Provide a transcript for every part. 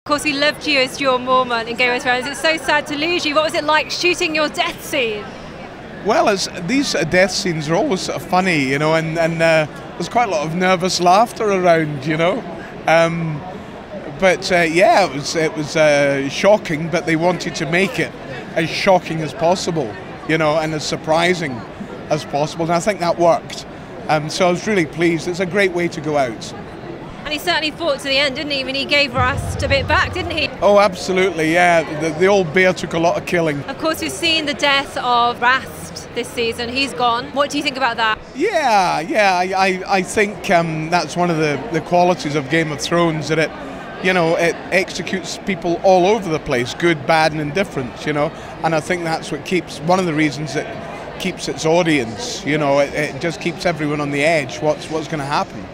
Of course, we loved you as Jeor Mormont in Game of Thrones. It's so sad to lose you. What was it like shooting your death scene? Well, these death scenes are always sort of funny, you know, and there's quite a lot of nervous laughter around, you know. Yeah, it was shocking, but they wanted to make it as shocking as possible, you know, and as surprising as possible, and I think that worked. So I was really pleased. It's a great way to go out. And he certainly fought to the end, didn't he? I mean, he gave Rast a bit back, didn't he? Oh, absolutely, yeah. The old bear took a lot of killing. Of course, we've seen the death of Rast this season. He's gone. What do you think about that? Yeah, I think that's one of the qualities of Game of Thrones, that it executes people all over the place, good, bad, and indifferent, you know. And I think that's one of the reasons it keeps its audience, you know. It just keeps everyone on the edge. What's going to happen?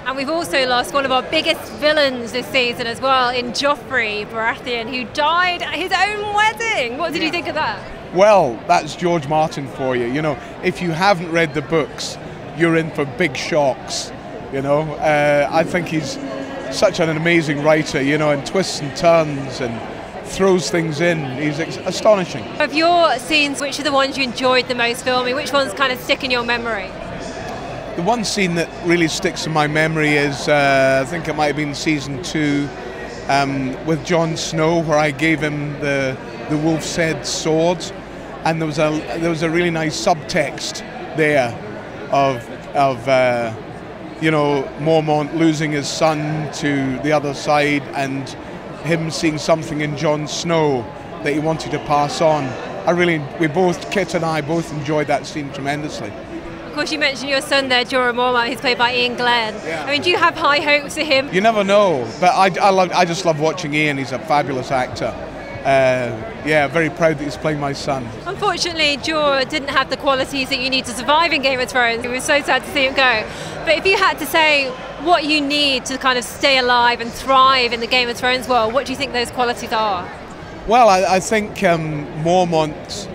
And we've also lost one of our biggest villains this season as well, in Joffrey Baratheon, who died at his own wedding. What did you think of that? Well, that's George Martin for you. You know, if you haven't read the books, you're in for big shocks. You know, I think he's such an amazing writer, you know, and twists and turns and throws things in. He's astonishing. Of your scenes, which are the ones you enjoyed the most filming? Which ones kind of stick in your memory? The one scene that really sticks in my memory is, I think it might have been season 2, with Jon Snow, where I gave him the wolf's head sword, and there was a really nice subtext there of you know, Mormont losing his son to the other side, and him seeing something in Jon Snow that he wanted to pass on. Kit and I both enjoyed that scene tremendously. Of course, you mentioned your son there, Jorah Mormont, who's played by Ian Glenn. Yeah. I mean, do you have high hopes for him? You never know, but I just love watching Ian. He's a fabulous actor. Yeah, very proud that he's playing my son. Unfortunately, Jorah didn't have the qualities that you need to survive in Game of Thrones. It was so sad to see him go. But if you had to say what you need to kind of stay alive and thrive in the Game of Thrones world, what do you think those qualities are? Well, I think Mormont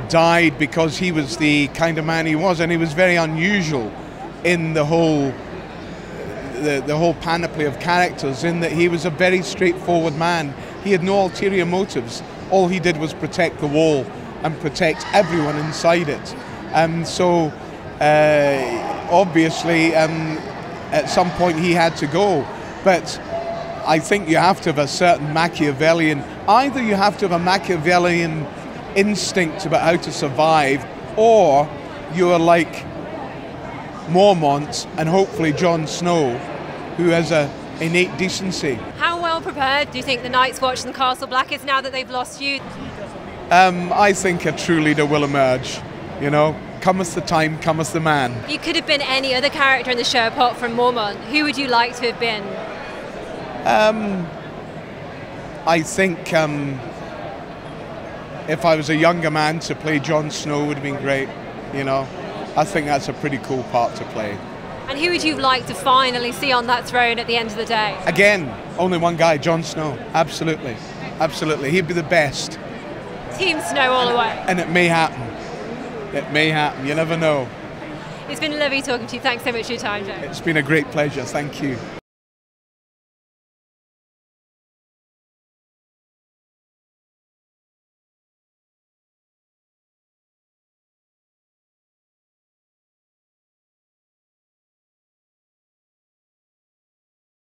died because he was the kind of man he was, and he was very unusual in the whole panoply of characters, in that he was a very straightforward man. He had no ulterior motives. All he did was protect the wall and protect everyone inside it. So obviously at some point he had to go, but I think you have to have a certain Machiavellian, either you have to have a Machiavellian instinct about how to survive, or you are like Mormont and hopefully Jon Snow, who has a innate decency. How well prepared do you think the Night's Watch and Castle Black is now that they've lost you? I think a true leader will emerge. You know, cometh the time, cometh the man. You could have been any other character in the show apart from Mormont. Who would you like to have been? I think if I was a younger man, to play Jon Snow would have been great. You know, I think that's a pretty cool part to play. And who would you like to finally see on that throne at the end of the day? Again, only one guy, Jon Snow. Absolutely. Absolutely. He'd be the best. Team Snow all the way. And it may happen. It may happen. You never know. It's been lovely talking to you. Thanks so much for your time, Joe. It's been a great pleasure. Thank you.